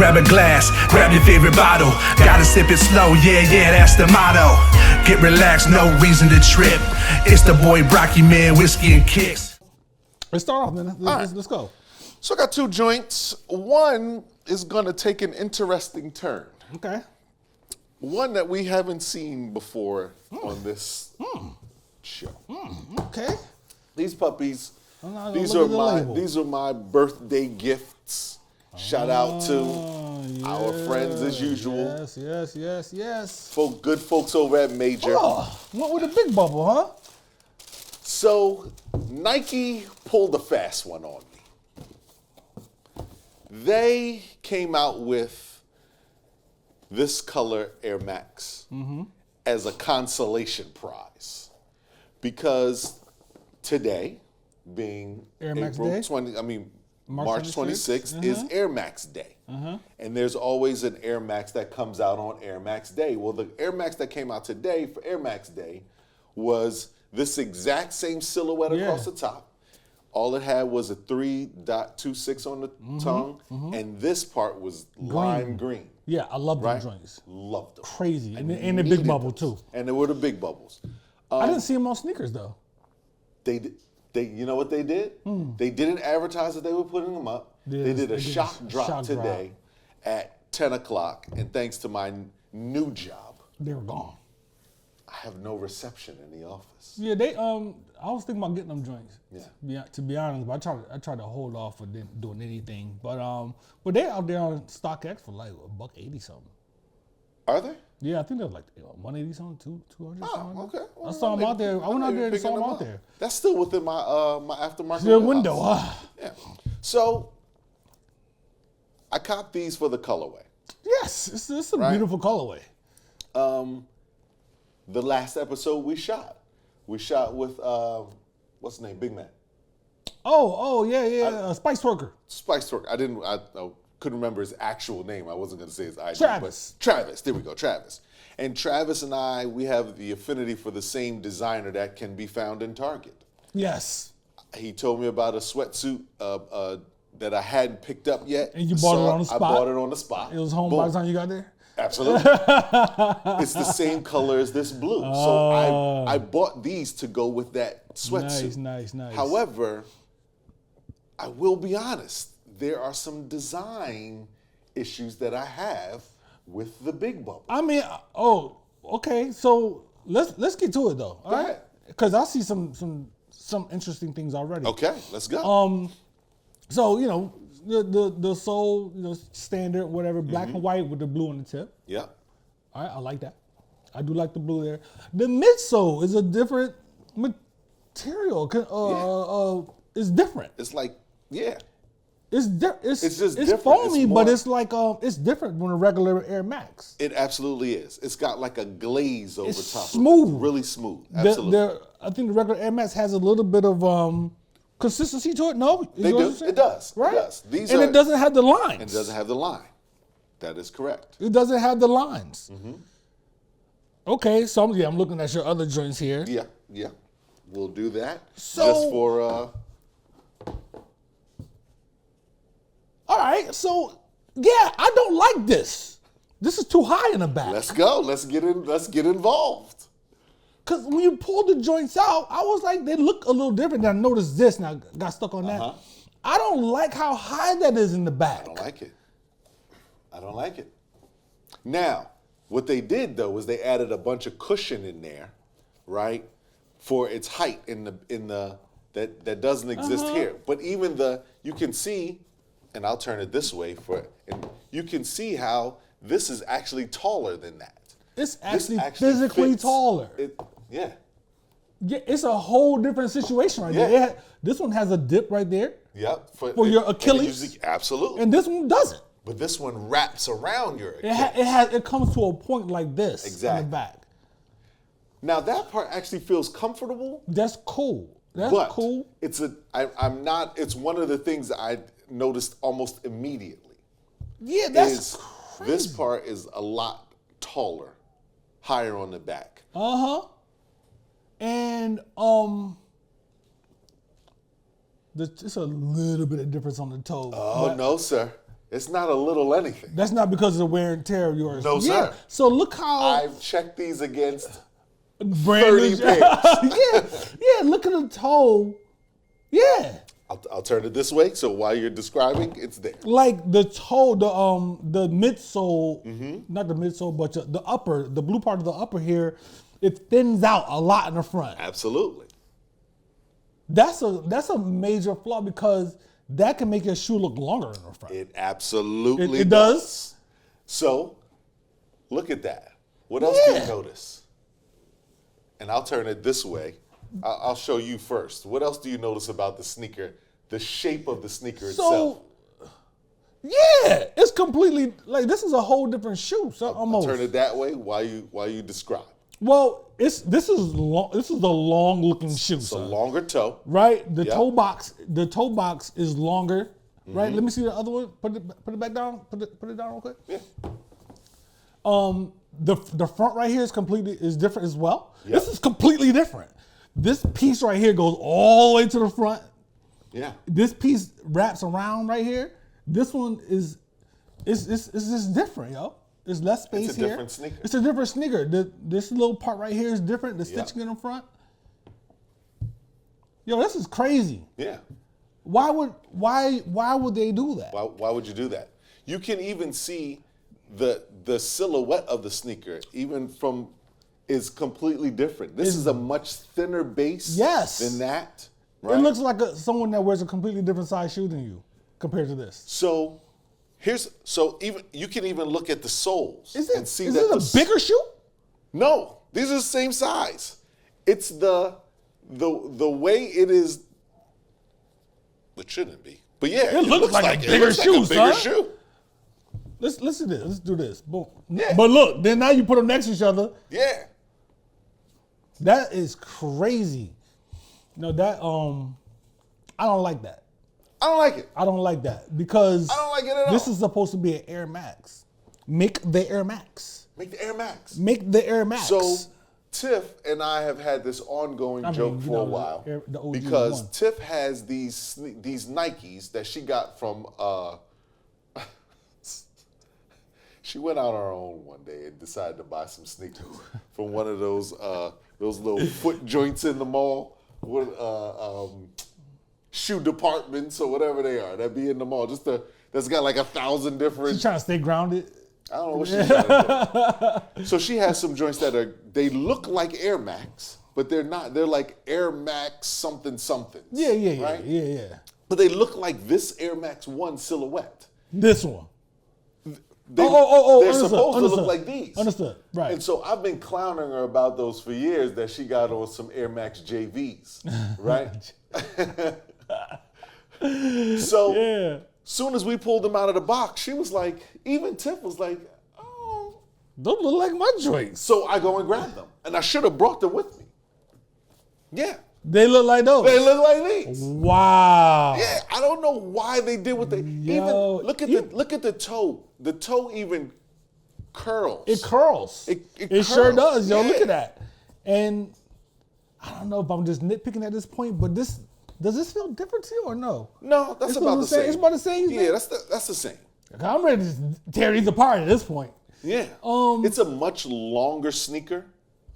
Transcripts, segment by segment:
Grab a glass, grab your favorite bottle. Gotta sip it slow, yeah, that's the motto. Get relaxed, no reason to trip. It's the boy Brocky, man, whiskey and kicks. Let's start off, man. Let's go. So I got two joints. One is gonna take an interesting turn. Okay. One that we haven't seen before on this show. Okay. These puppies, Oh, these look are at the label. these are my birthday gifts. Shout out to our friends as usual. Yes. Good folks over at Major. Oh, went with a big bubble, huh? So Nike pulled a fast one on me. They came out with this color Air Max as a consolation prize because today, being Air Max April Day? 20, I mean March 26th is Air Max Day. And there's always an Air Max that comes out on Air Max Day. Well, the Air Max that came out today for Air Max Day was this exact same silhouette across the top. All it had was a 3.26 on the tongue, and this part was lime green. Yeah, I love them Right? joints. Loved them. Crazy. And the big Needed bubble, those. too. And they were the big bubbles. I didn't see them on sneakers, though. They, you know what they did? They didn't advertise that they were putting them up. They did a shock drop today at 10 o'clock, and thanks to my new job, They were gone. I have no reception in the office. Yeah, they. I was thinking about getting them joints. Yeah. To be honest, but I tried to hold off for doing anything. But they out there on StockX for like $180 something. Are they? Yeah, I think they're like 180 something, 200 something. Oh, okay. I saw them out there. I went out there and saw them out there. That's still within my my aftermarket The warehouse. window, huh? Yeah. So I copped these for the colorway. Yes, it's a Right. beautiful colorway. The last episode we shot with what's his name, Big Man, Oh, yeah. Spice Worker. Spice Work. I couldn't remember his actual name. I wasn't going to say his ID. Travis. But Travis. There we go, Travis. And Travis and I, we have the affinity for the same designer that can be found in Target. Yes. He told me about a sweatsuit that I hadn't picked up yet. And you bought it on the spot? I bought it on the spot. It was home by the time you got there? Absolutely. It's the same color as this blue. So I bought these to go with that sweatsuit. Nice. However, I will be honest, there are some design issues that I have with the big bubble. I mean, okay. So let's get to it though. All right? ahead. Because I see some interesting things already. Okay, let's go. So the sole, standard, whatever, black and white with the blue on the tip. Yeah. All right, I like that. I do like the blue there. The midsole is a different material. It's different. It's like, yeah. It's just it's different. foamy, It's but more- it's like it's different from a regular Air Max. It absolutely is. It's got like a glaze over It's top. smooth. Of it. Really smooth. Absolutely. I think the regular Air Max has a little bit of consistency to it. No, They do. It does. Right. It does. It doesn't have the lines. And it doesn't have the line. That is correct. It doesn't have the lines. Okay, so I'm looking at your other joints here. Yeah. We'll do that. So- Just for All right, so yeah, I don't like this. This is too high in the back. let's go. Let's get involved. Because when you pull the joints out, I was like, they look a little different. Then I noticed this and I got stuck on that. I don't like how high that is in the back. I don't like it. Now, what they did though was they added a bunch of cushion in there, right? For its height in the that doesn't exist here. But even you can see, and I'll turn it this way and you can see how this is actually taller than that. It's This actually physically fits. taller. Yeah. Yeah, it's a whole different situation right Yeah. there. This one has a dip right there, Yep. For your Achilles? Absolutely. and this one doesn't. But this one wraps around your Achilles. It comes to a point like this Exactly. on the back. Now that part actually feels comfortable. That's cool. That's But cool. it's one of the things that I noticed almost immediately. Yeah, that's is crazy. this part is a lot taller, higher on the back. And it's a little bit of difference on the toe. Oh no, sir. It's not a little anything. That's not because of the wear and tear of yours. No, sir. So look how I've checked these against brand 30 new- pairs. yeah. Look at the toe. Yeah. I'll turn it this way, so while you're describing, it's there. Like the toe, the midsole, Mm-hmm. not the midsole, but the upper, the blue part of the upper here, it thins out a lot in the front. Absolutely. That's a major flaw because that can make your shoe look longer in the front. It absolutely It does. So, look at that. What else do you notice? And I'll turn it this way. I'll show you first. What else do you notice about the sneaker, the shape of the sneaker itself? Yeah, it's completely like this is a whole different shoe. So almost I'll turn it that way while you describe. Well, this is long. This is a long looking shoe. It's a longer toe. Right? The Yep. toe box is longer. Right? Let me see the other one. Put it back down. Put it down real quick. Yeah. The front right here is different as well. Yep. This is completely different. This piece right here goes all the way to the front. Yeah. This piece wraps around right here. This one is just different, yo. There's less space here. It's a different sneaker. It's a different sneaker. This little part right here is different. The stitching in the front. Yo, this is crazy. Yeah. Why would they do that? Why would you do that? You can even see the silhouette of the sneaker, even from, is completely different. This is a much thinner base than that. Right? It looks like someone that wears a completely different size shoe than you compared to this. So even you can even look at the soles and see is that it a bigger shoe? No, these are the same size. It's the way it is. It shouldn't be, but yeah, It looks like a bigger shoe, son. Let's do this. Let's do this. Boom. Yeah. But look, then now you put them next to each other. Yeah. That is crazy. No, that I don't like that. I don't like it. I don't like that because I don't like it at all. This is supposed to be an Air Max. Make the Air Max. Make the Air Max. Make the Air Max. So Tiff and I have had this ongoing joke for a while the OG because one. Tiff has these Nikes that she got from. She went out on her own one day and decided to buy some sneakers from one of those little foot joints in the mall, with shoe departments or whatever they are that be in the mall. That's got like 1,000 different. She's trying to stay grounded. I don't know what she's trying to do. So she has some joints they look like Air Max, but they're not. They're like Air Max something. Yeah. Right? Yeah. But they look like this Air Max 1 silhouette. This one. They're understood, supposed to understood, look like these. Understood. Right. And so I've been clowning her about those for years that she got on some Air Max JVs, right? So soon as we pulled them out of the box, she was like, even Tiff was like, oh. Those look like my joints. So I go and grab them. And I should have brought them with me. Yeah. They look like those. They look like these. Wow. Yeah, I don't know why they did what they even look at the toe. The toe even curls. It curls. It sure does, yo. Yeah. Look at that. And I don't know if I'm just nitpicking at this point, but does this feel different to you or no? No, that's about the same. It's about the same. Yeah, that's the same. I'm ready to tear these apart at this point. Yeah. It's a much longer sneaker.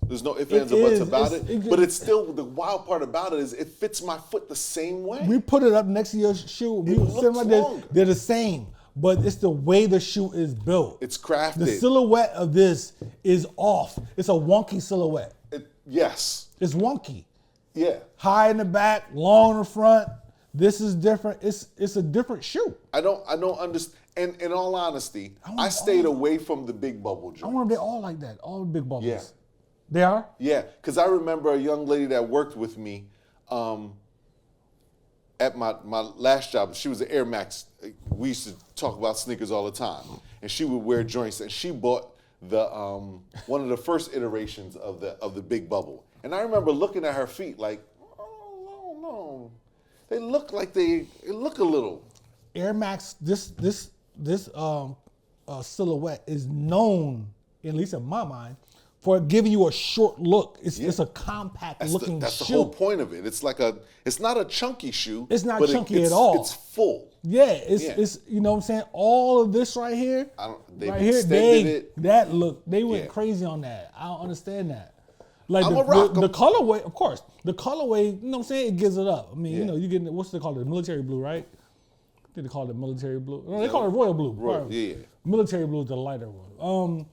There's no ifs, ands, or It buts is. about it. But it's still, the wild part about it is it fits my foot the same way. We put it up next to your shoe. We looks longer. They're the same, but it's the way the shoe is built. It's crafted. The silhouette of this is off. It's a wonky silhouette. Yes. It's wonky. Yeah. High in the back, long in the front. This is different. It's a different shoe. I don't understand. And in all honesty, I stayed away from the big bubble joint. I wonder if they're all like that. All big bubbles. Yeah. They are? Yeah, because I remember a young lady that worked with me at my last job. She was an Air Max. We used to talk about sneakers all the time. And she would wear joints. And she bought the one of the first iterations of the big bubble. And I remember looking at her feet like, oh, no. They look like they look a little. Air Max, this silhouette is known, at least in my mind, for giving you a short look. It's a compact looking That's shoe. the whole point of it. It's not a chunky shoe. It's not but chunky at all. It's full. Yeah, it's you know what I'm saying? All of this right here, They've right here, extended it. they went crazy on that. I don't understand that. Like the colorway, of course, the colorway, you know what I'm saying? It gives it up. I mean, you know, you get what's they call it, military blue, right? I think they call it military blue. No, they call it royal blue. Yeah. Military blue is the lighter one.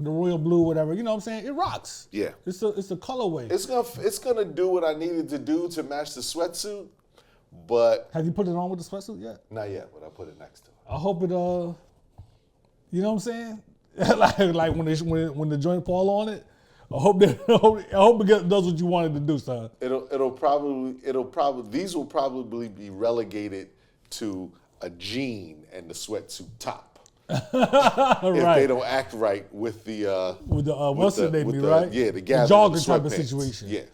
The royal blue, whatever, you know what I'm saying? It rocks. Yeah. It's a colorway. It's gonna do what I needed to do to match the sweatsuit, but Have you put it on with the sweatsuit yet? not yet. But I put it next to it. I hope it you know what I'm saying? like when the joint fall on it, I hope it does what you wanted to do, son. It'll probably these will probably be relegated to a jean and the sweatsuit top. If they don't act right with the what's the name, right? Yeah, the jogger type of situation. Yeah.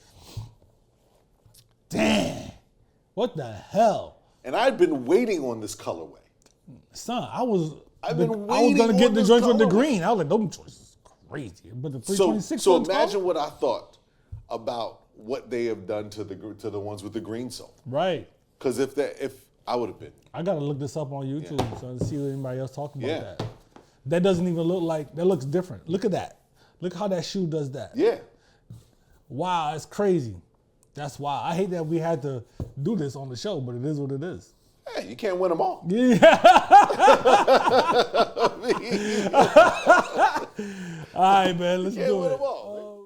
Damn. What the hell? And I've been waiting on this colorway. Son, I was waiting gonna get on the this joints with the colorway. green. I was like, those choices crazy. But the 326. So imagine what I thought about what they have done to the ones with the green sole. Right. Because if I would have been. I gotta look this up on YouTube so to see what anybody else talking about that. That doesn't even look like, that looks different. Look at that. Look how that shoe does that. Yeah. Wow, it's crazy. That's why I hate that we had to do this on the show, but it is what it is. Hey, you can't win them all. Yeah. All right, man, let's do it. You can't win them all.